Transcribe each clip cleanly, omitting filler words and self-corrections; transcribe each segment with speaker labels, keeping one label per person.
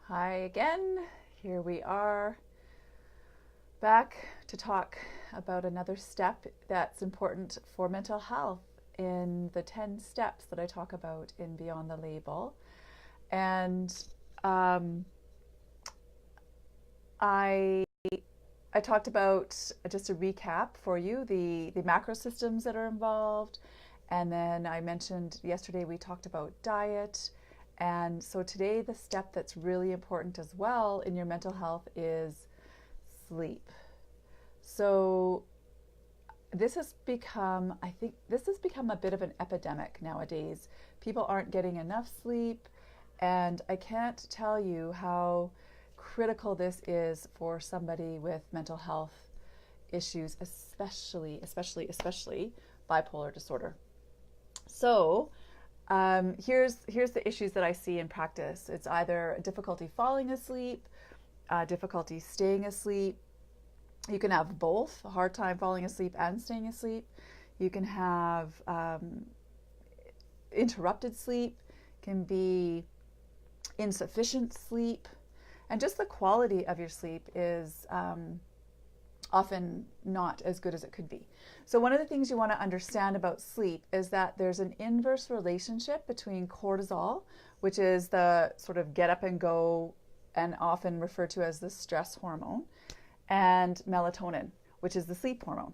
Speaker 1: Hi again. Here we are back to talk about another step that's important for mental health in the 10 steps that I talk about in Beyond the Label. And um, I I talked about, just a recap for you, the macro systems that are involved. And then I mentioned yesterday we talked about diet. And so today, the step that's really important as well in your mental health is sleep. So I think this has become a bit of an epidemic nowadays. People aren't getting enough sleep. And I can't tell you how critical this is for somebody with mental health issues, especially bipolar disorder. So here's the issues that I see in practice. It's either difficulty falling asleep, difficulty staying asleep. You can have both, a hard time falling asleep and staying asleep. You can have interrupted sleep, can be insufficient sleep, and just the quality of your sleep is often not as good as it could be. So one of the things you want to understand about sleep is that there's an inverse relationship between cortisol, which is the sort of get up and go and often referred to as the stress hormone, and melatonin, which is the sleep hormone.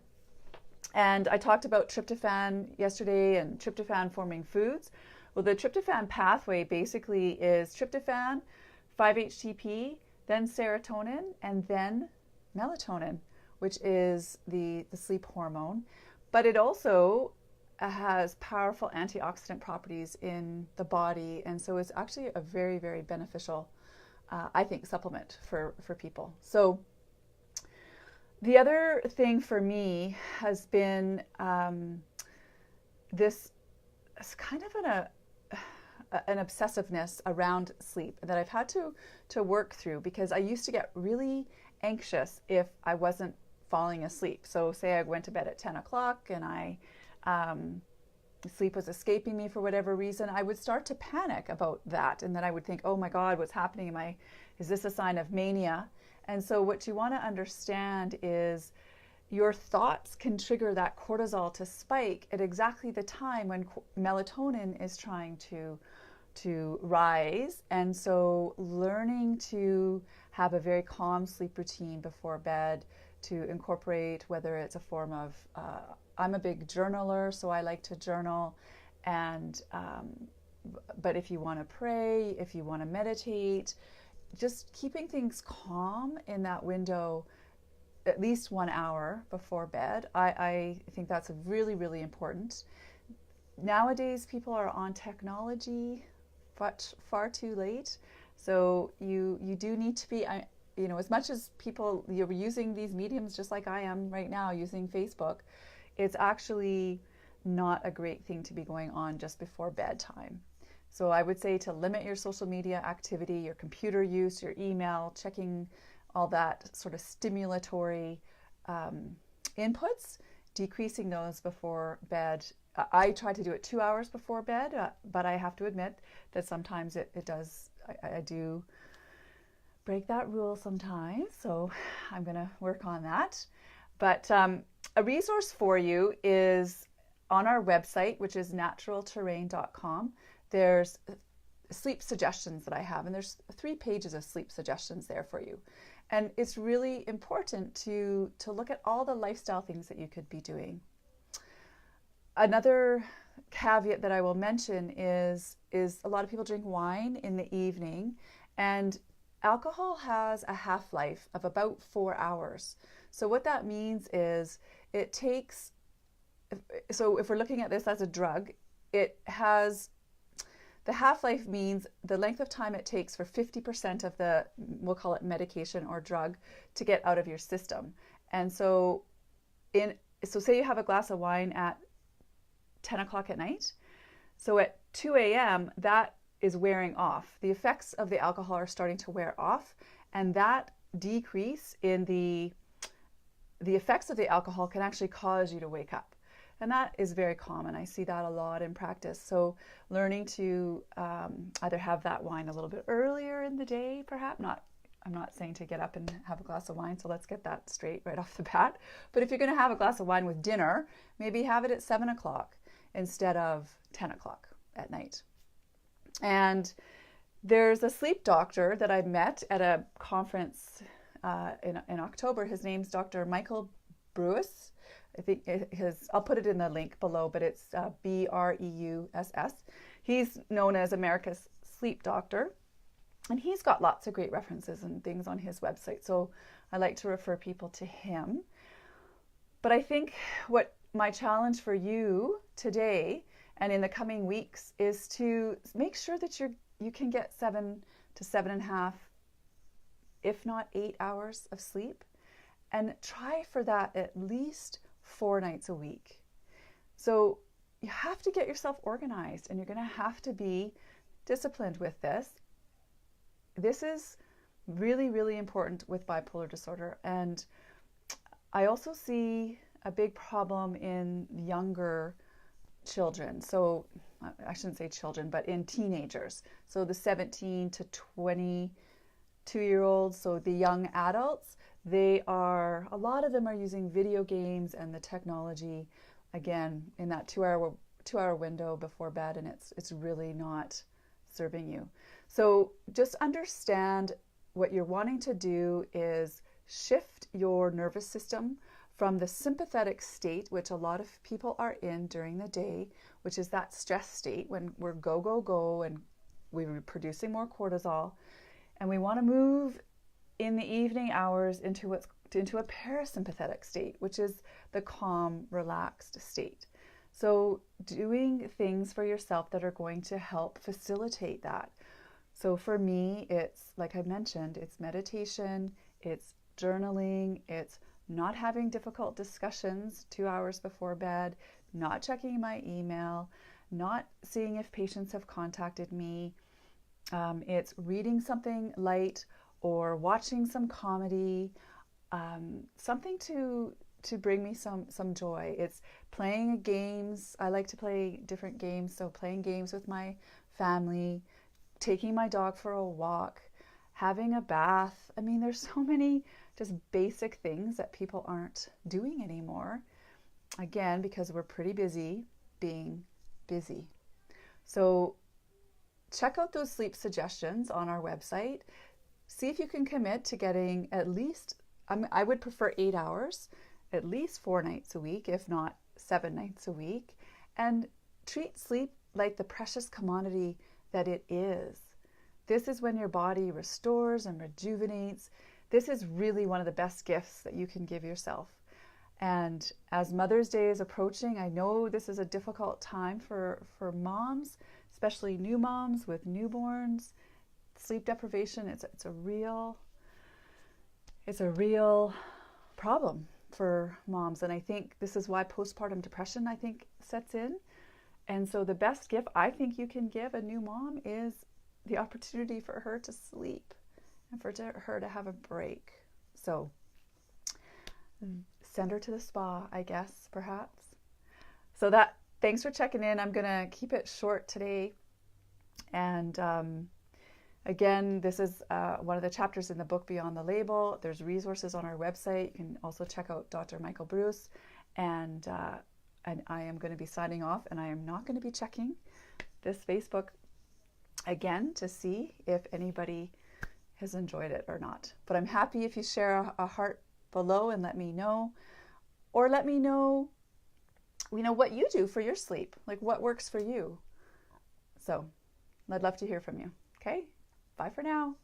Speaker 1: And I talked about tryptophan yesterday and tryptophan forming foods. Well, the tryptophan pathway basically is tryptophan, 5-HTP, then serotonin, and then melatonin, which is the sleep hormone. But it also has powerful antioxidant properties in the body. And so it's actually a very, very beneficial, I think, supplement for people. So the other thing for me has been this kind of an obsessiveness around sleep that I've had to work through, because I used to get really anxious if I wasn't falling asleep. So say I went to bed at 10 o'clock and sleep was escaping me for whatever reason, I would start to panic about that. And then I would think, oh my God, what's happening? Is this a sign of mania? And so what you want to understand is your thoughts can trigger that cortisol to spike at exactly the time when melatonin is trying to rise. And so learning to have a very calm sleep routine before bed, to incorporate whether it's a form of, I'm a big journaler, so I like to journal. And but if you want to pray, if you want to meditate, just keeping things calm in that window at least 1 hour before bed, I think that's really, really important. Nowadays, people are on technology far too late. So you do need to be, as much as people, you're using these mediums just like I am right now using Facebook, it's actually not a great thing to be going on just before bedtime. So I would say to limit your social media activity, your computer use, your email, checking all that sort of stimulatory inputs, decreasing those before bed. I try to do it 2 hours before bed, but I have to admit that sometimes it does, I do break that rule sometimes. So I'm going to work on that. But a resource for you is on our website, which is naturalterrain.com. There's sleep suggestions that I have, and there's 3 pages of sleep suggestions there for you. And it's really important to look at all the lifestyle things that you could be doing. Another caveat that I will mention is a lot of people drink wine in the evening, and alcohol has a half-life of about 4 hours. So what that means is it takes, so if we're looking at this as a drug, the half-life means the length of time it takes for 50% of the, we'll call it medication or drug, to get out of your system. And so say you have a glass of wine at 10 o'clock at night. So at 2 a.m., that is wearing off. The effects of the alcohol are starting to wear off, and that decrease in the effects of the alcohol can actually cause you to wake up. And that is very common. I see that a lot in practice. So learning to either have that wine a little bit earlier in the day, perhaps. I'm not saying to get up and have a glass of wine, so let's get that straight right off the bat. But if you're going to have a glass of wine with dinner, maybe have it at 7 o'clock instead of 10 o'clock at night. And there's a sleep doctor that I met at a conference in October. His name's Dr. Michael Bruce. I think I'll put it in the link below, but it's Breuss. He's known as America's sleep doctor, and he's got lots of great references and things on his website. So I like to refer people to him. But I think what my challenge for you today and in the coming weeks is to make sure that you can get 7 to 7.5, if not 8 hours of sleep, and try for that at least 4 nights a week. So you have to get yourself organized, and you're going to have to be disciplined with this. This is really, really important with bipolar disorder. And I also see a big problem in younger children. So I shouldn't say children, but in teenagers. So the 17 to 22-year-olds, so the young adults, a lot of them are using video games and the technology, again, in that two-hour window before bed, and it's really not serving you. So just understand what you're wanting to do is shift your nervous system from the sympathetic state, which a lot of people are in during the day, which is that stress state when we're go, go, go, and we're producing more cortisol. And we want to move in the evening hours into a parasympathetic state, which is the calm, relaxed state. So doing things for yourself that are going to help facilitate that. So for me, it's, like I mentioned, it's meditation, it's journaling, it's not having difficult discussions 2 hours before bed, not checking my email, not seeing if patients have contacted me. It's reading something light or watching some comedy, something to bring me some joy. It's playing games. I like to play different games, so playing games with my family, taking my dog for a walk, having a bath. I mean, there's so many just basic things that people aren't doing anymore. Again, because we're pretty busy being busy. So check out those sleep suggestions on our website. See if you can commit to getting at least, I would prefer 8 hours, at least 4 nights a week, if not 7 nights a week. And treat sleep like the precious commodity that it is. This is when your body restores and rejuvenates. This is really one of the best gifts that you can give yourself. And as Mother's Day is approaching, I know this is a difficult time for moms, especially new moms with newborns. Sleep deprivation, it's a real problem for moms. And I think this is why postpartum depression, I think, sets in. And so the best gift I think you can give a new mom is the opportunity for her to sleep and for her to have a break. So send her to the spa, I guess, perhaps. So thanks for checking in. I'm going to keep it short today. And again, this is one of the chapters in the book Beyond the Label. There's resources on our website. You can also check out Dr. Michael Bruce. And I am going to be signing off, and I am not going to be checking this Facebook again to see if anybody has enjoyed it or not. But I'm happy if you share a heart below and let me know, or let me know, what you do for your sleep, like what works for you. So I'd love to hear from you. Okay, bye for now.